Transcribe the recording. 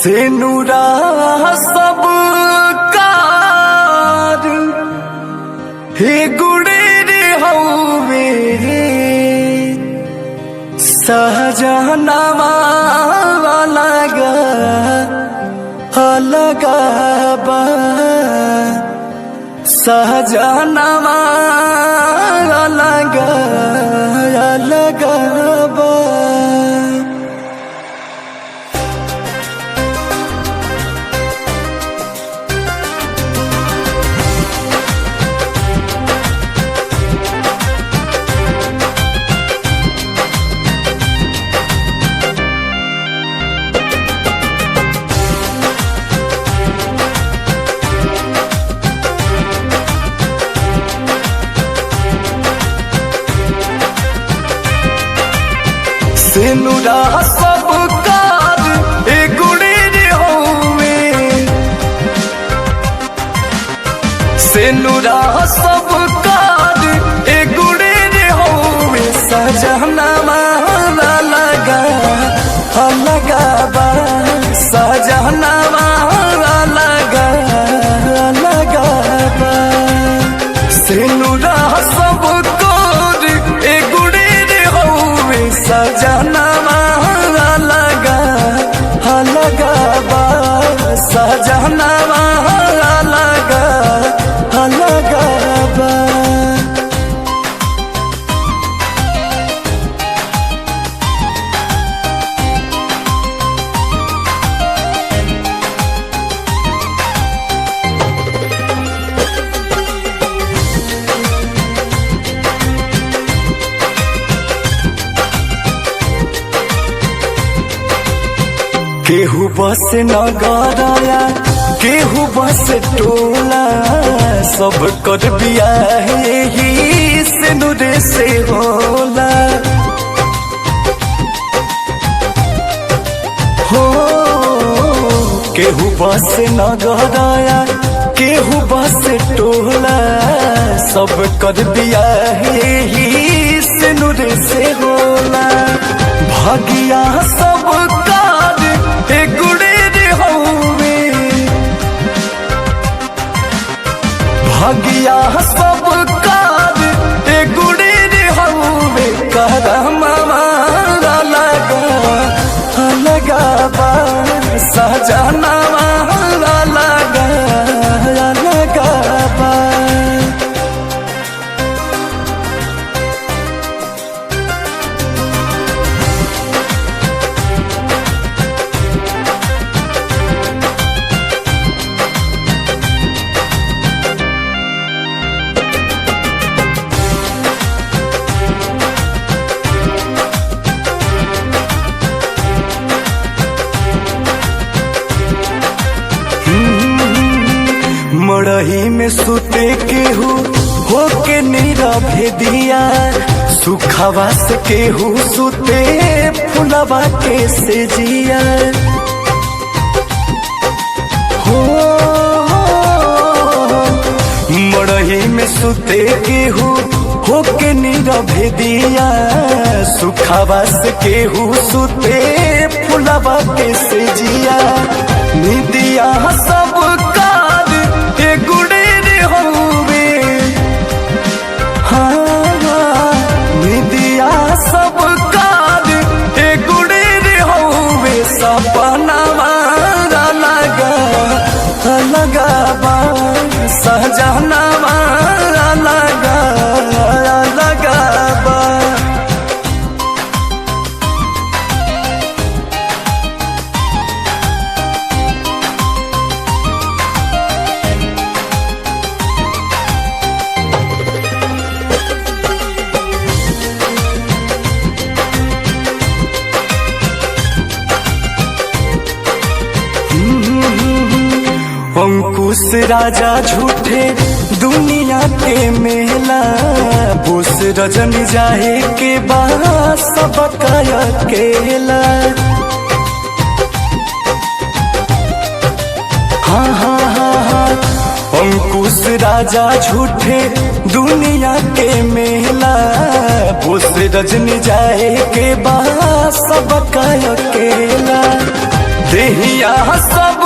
से नूरा सब कार हे गुड़े रे हवे सहजनवा लगा अलगा बा सहजनवा लगा अलगा बा। से नूरा सब कार ए गुड़े रे होवे से नूरा सब कार ए गुड़े रे होवे सहजनवा लगा अलगा बा सहजनवा लगा अलगा बा। से नूरा सब कार ए गुड़े रे होवे सहजनवा लगा अलगा बा सहजनवा लगा अलगा बा। केहू बस नगरया केहू बस टोला सब कर बियाह ही से नूरे से होला हो। केहू बस नगरया केहू बस टोला सब कर बियाह ही से नूरे से होला भागिया सब कार ए गुड़े रे होवे भागिया सब कार ए गुड़े रे होवे करमवा लगा अलगा बा सहजनवा लगा अलगा बा। मड़ही में सुते केहू होके नीरा भेदिया सुखवा से केहू सुते फुलवा के से जिया हो। मड़ही में सुते केहू होके नीरा भेदिया सुखवा से केहू सुते फुलवा के से जिया निदिया सब कार ए गुड़े रे होवे हाँ निदिया सब कार ए गुड़े रे होवे सपनवा लगा अलगा बा सहजनवा लगा अलगा बा। अंकुश राजा झूठे दुनिया के मेला बोस रजन जाए के बाद सबका अकेला हाँ हाँ हाँ हाँ अंकुश राजा झूठे दुनिया के मेला बोस रजनी जाए के बाद सबका अकेला देहिया सब